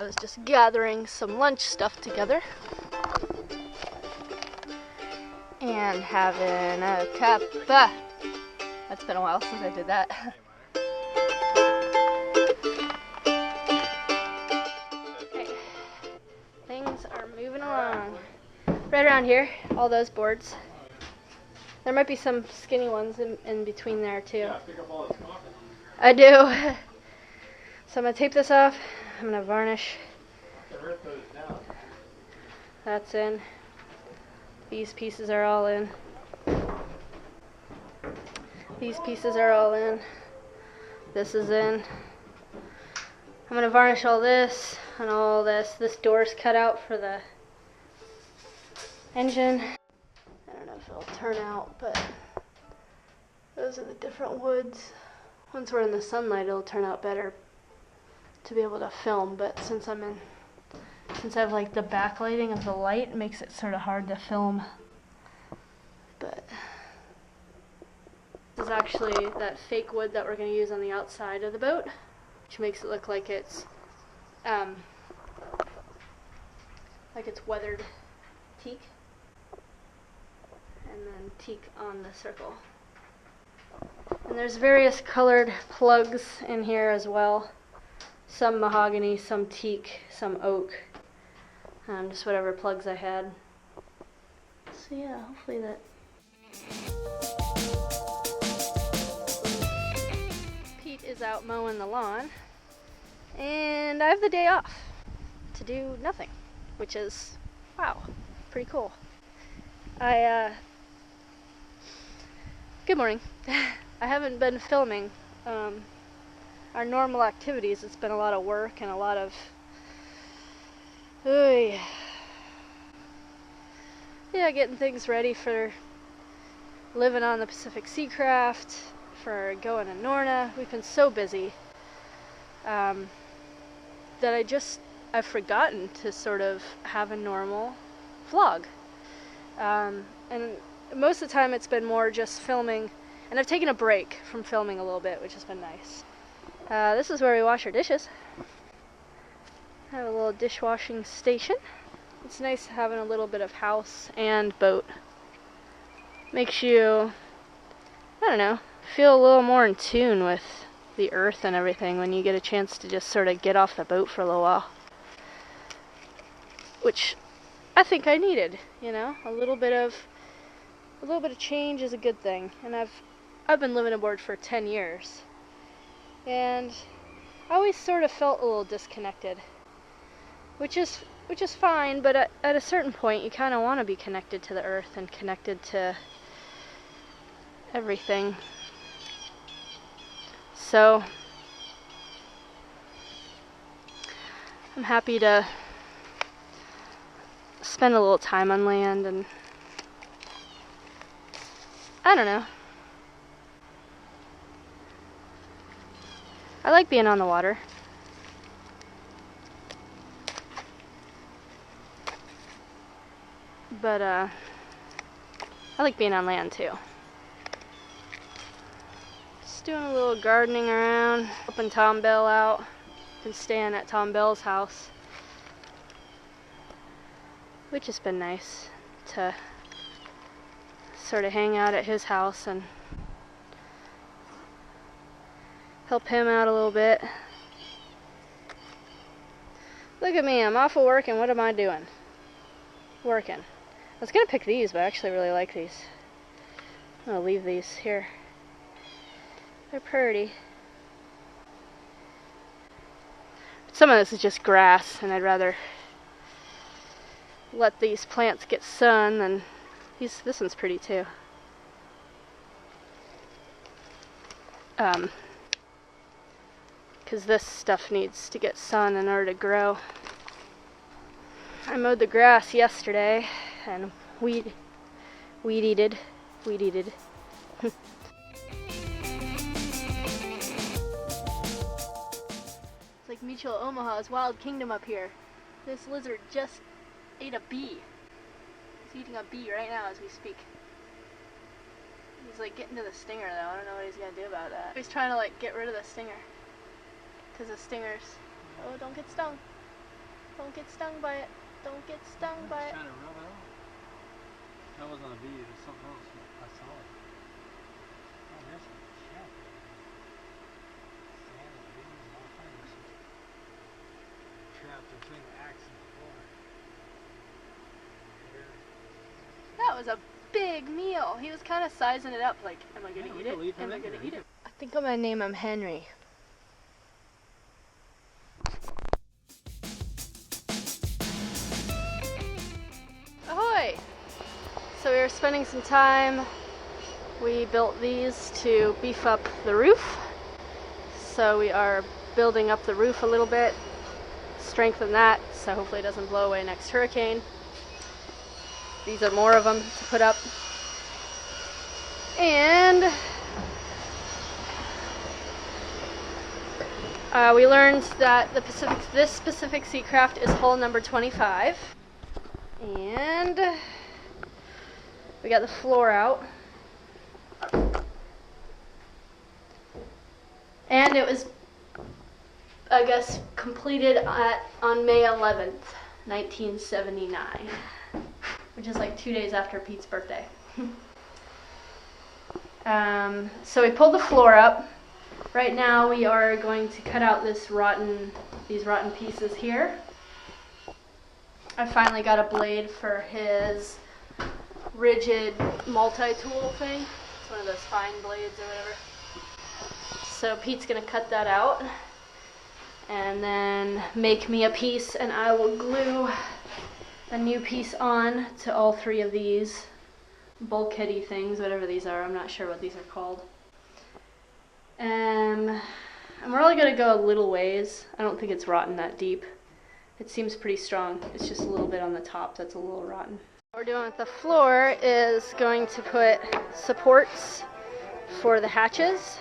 was just gathering some lunch stuff together and having a cuppa. That's been a while since I did that. Okay, things are moving along. Right around here, all those boards. There might be some skinny ones in between there too. Yeah, pick up all this coffee. I do. So I'm going to tape this off. I'm going to varnish. That's in. These pieces are all in. These pieces are all in. This is in. I'm going to varnish all this and all this. This door's cut out for the engine. I don't know if it'll turn out, but those are the different woods. Once we're in the sunlight, it'll turn out better to be able to film, but since I have like the backlighting of the light, it makes it sort of hard to film. But this is actually that fake wood that we're going to use on the outside of the boat, which makes it look like it's weathered teak, and then teak on the circle. And there's various colored plugs in here as well. Some mahogany, some teak, some oak. Just whatever plugs I had. So yeah, hopefully that. Pete is out mowing the lawn, and I have the day off to do nothing, which is, wow, pretty cool. Good morning. I haven't been filming our normal activities. It's been a lot of work and a lot of getting things ready for living on the Pacific Seacraft, for going to Norna. We've been so busy that I've forgotten to sort of have a normal vlog, and most of the time it's been more just filming. And I've taken a break from filming a little bit, which has been nice. This is where we wash our dishes. I have a little dishwashing station. It's nice having a little bit of house and boat. Makes you, I don't know, feel a little more in tune with the earth and everything when you get a chance to just sort of get off the boat for a little while. Which I think I needed, you know, a little bit of change is a good thing. And I've been living aboard for 10 years, and I always sort of felt a little disconnected, which is fine, but at a certain point you kind of want to be connected to the earth and connected to everything. So I'm happy to spend a little time on land, and I don't know. I like being on the water. But I like being on land too. Just doing a little gardening around, helping Tom Bell out. Been staying at Tom Bell's house, which has been nice to sort of hang out at his house and help him out a little bit. Look at me, I'm off of work, and what am I doing? Working. I was gonna pick these, but I actually really like these. I'm gonna leave these here. They're pretty. Some of this is just grass, and I'd rather let these plants get sun than this one's pretty too. Because this stuff needs to get sun in order to grow. I mowed the grass yesterday and weed eated. It's like Mutual Omaha's Wild Kingdom up here. This lizard just ate a bee. He's eating a bee right now as we speak. He's like getting to the stinger though. I don't know what he's gonna do about that. He's trying to like get rid of the stinger. Because the stingers, oh, don't get stung. Don't get stung by it. Don't get stung by it. Trying to rub it off. That wasn't a bee, it was something else. I saw it. Oh, there's some shit. Sand and bees and all kinds of shit. Trapped between the axe and the floor. That was a big meal. He was kind of sizing it up like, am I going to eat it? Am I going to eat it? I think I'm going to name him Henry. Ahoy! So we were spending some time. We built these to beef up the roof. So we are building up the roof a little bit, strengthen that, so hopefully it doesn't blow away next hurricane. These are more of them to put up. And we learned that this specific Seacraft is hull number 25. And we got the floor out. And it was, I guess, completed on May 11th, 1979. Which is like 2 days after Pete's birthday. So we pulled the floor up. Right now we are going to cut out these rotten pieces here. I finally got a blade for his rigid multi-tool thing. It's one of those fine blades or whatever. So Pete's gonna cut that out and then make me a piece, and I will glue a new piece on to all three of these bulkheady things, whatever these are. I'm not sure what these are called. And we're only going to go a little ways. I don't think it's rotten that deep. It seems pretty strong. It's just a little bit on the top that's a little rotten. What we're doing with the floor is going to put supports for the hatches.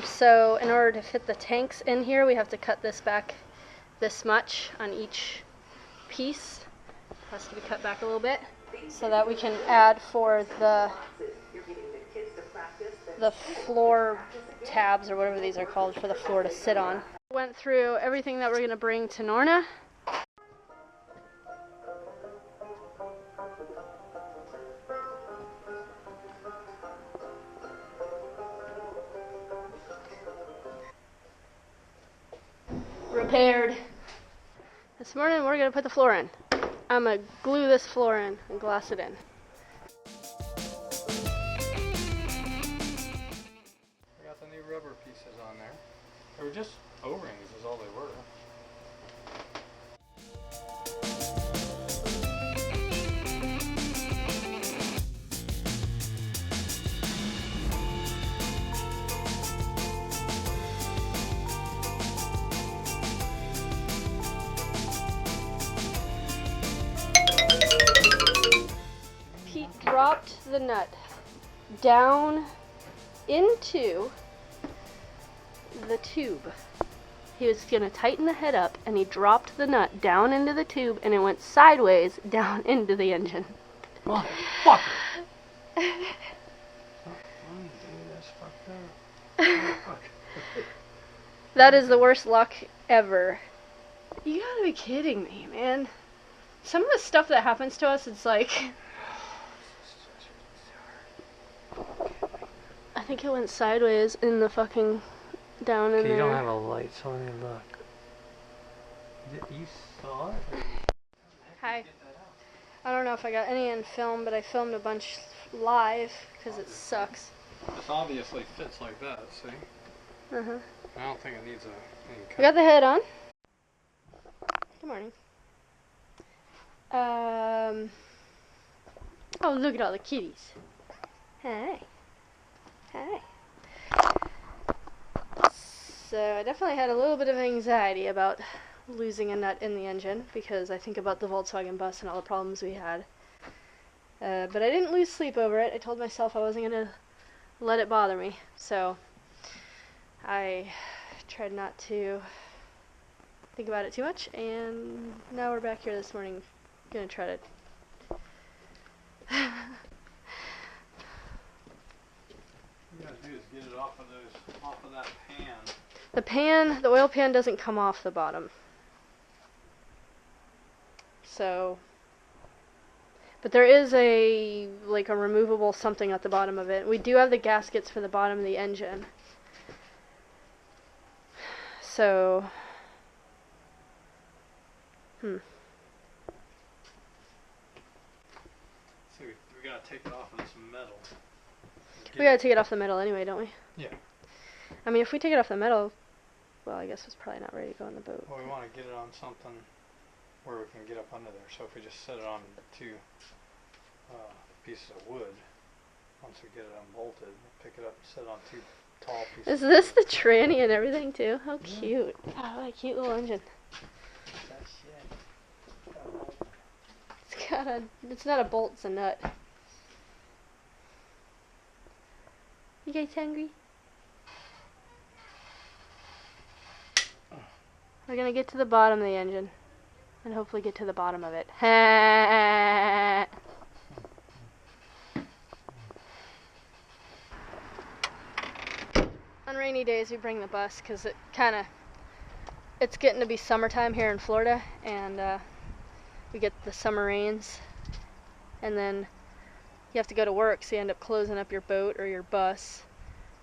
So in order to fit the tanks in here, we have to cut this back this much on each piece. It has to be cut back a little bit so that we can add for the floor tabs or whatever these are called for the floor to sit on. Went through everything that we're going to bring to Norna. Repaired. This morning we're going to put the floor in. I'm going to glue this floor in and glass it in. We got the new rubber pieces on there. They were just O-rings is all they were. Dropped the nut down into the tube. He was going to tighten the head up, and he dropped the nut down into the tube, and it went sideways down into the engine. Motherfucker! That is the worst luck ever. You gotta be kidding me, man. Some of the stuff that happens to us, it's like... I think it went sideways in the fucking down in there. You don't have a light, so let me look. You saw it? Hi. I don't know if I got any in film, but I filmed a bunch live because it sucks. This obviously fits like that, see? Uh-huh. I don't think it needs any cut. I got the head on. Good morning. Oh, look at all the kitties. Hi. Hi. So I definitely had a little bit of anxiety about losing a nut in the engine because I think about the Volkswagen bus and all the problems we had. But I didn't lose sleep over it. I told myself I wasn't going to let it bother me. So I tried not to think about it too much, and now we're back here this morning going to try to you gotta do is get it off of that pan. The oil pan doesn't come off the bottom. So, but there is a removable something at the bottom of it. We do have the gaskets for the bottom of the engine. So, See, we gotta take it off of this metal. We gotta take it off the metal anyway, don't we? Yeah. I mean, if we take it off the metal, well, I guess it's probably not ready to go in the boat. Well, we want to get it on something where we can get up under there. So if we just set it on 2 pieces of wood, once we get it unbolted, pick it up and set it on 2 tall pieces. Is this the tranny and everything too? How cute! Oh, what a cute little engine. That shit. It's not a bolt, it's a nut. You guys hungry? We're gonna get to the bottom of the engine. And hopefully get to the bottom of it. On rainy days we bring the bus because it's getting to be summertime here in Florida, and we get the summer rains, and then you have to go to work, so you end up closing up your boat or your bus,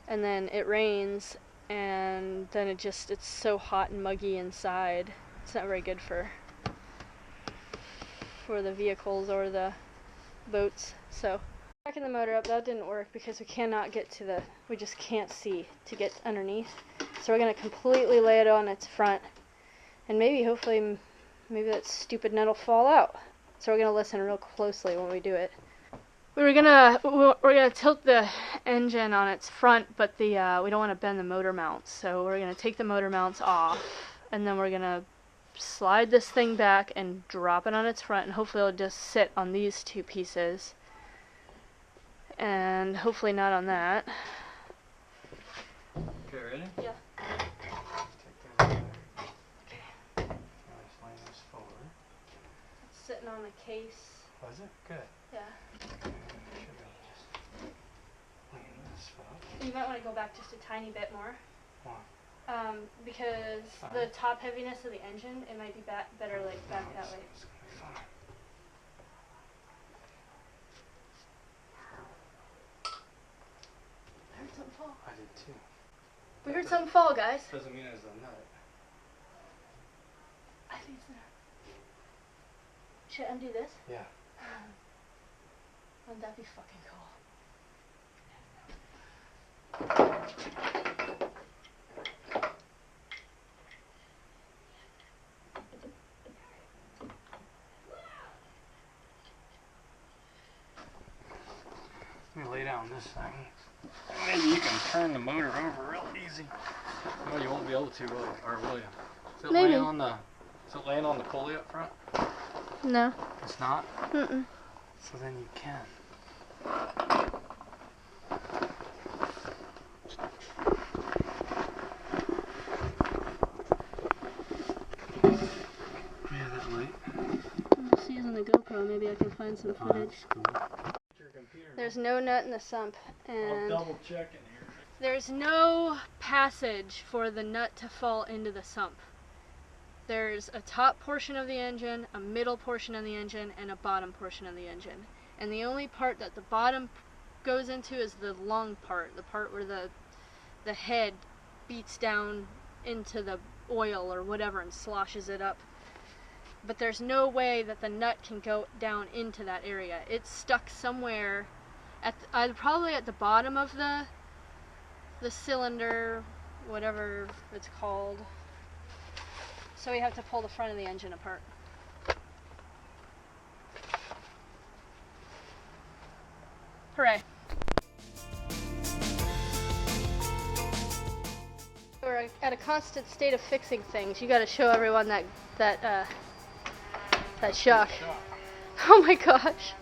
and then it rains, and then it's so hot and muggy inside. It's not very good for the vehicles or the boats. So backing the motor up, that didn't work because we cannot get to we just can't see to get underneath. So we're going to completely lay it on its front, and hopefully that stupid nut will fall out. So we're going to listen real closely when we do it. We're gonna tilt the engine on its front, but we don't want to bend the motor mounts. So we're gonna take the motor mounts off, and then we're gonna slide this thing back and drop it on its front, and hopefully it'll just sit on these 2 pieces, and hopefully not on that. Okay, ready? Yeah. Take that out there. Okay. Let's lay this forward. It's sitting on the case. Was it? Good. Yeah. You might want to go back just a tiny bit more. Why? Because the top heaviness of the engine, it might be better back that way. It's gonna be fine. I heard something fall. I did too. We heard something fall, guys. Doesn't mean it's a nut. I think it's there. Should I undo this? Yeah. Wouldn't that be fucking cool? Let me lay down this thing. Maybe you can turn the motor over real easy. No, you won't be able to, or will you? Is it laying on the pulley up front? No. It's not? Mm-mm. So then you can. Yeah, that light. Let's see, on the GoPro, maybe I can find some footage. Cool. There's no nut in the sump, and I'll double check in here. there's no passage for the nut to fall into the sump. There's a top portion of the engine, a middle portion of the engine, and a bottom portion of the engine. And the only part that the bottom goes into is the lung part, the part where the head beats down into the oil or whatever and sloshes it up. But there's no way that the nut can go down into that area. It's stuck somewhere probably at the bottom of the cylinder, whatever it's called. So we have to pull the front of the engine apart. Hooray. We're at a constant state of fixing things. You gotta show everyone that shock. Oh my gosh.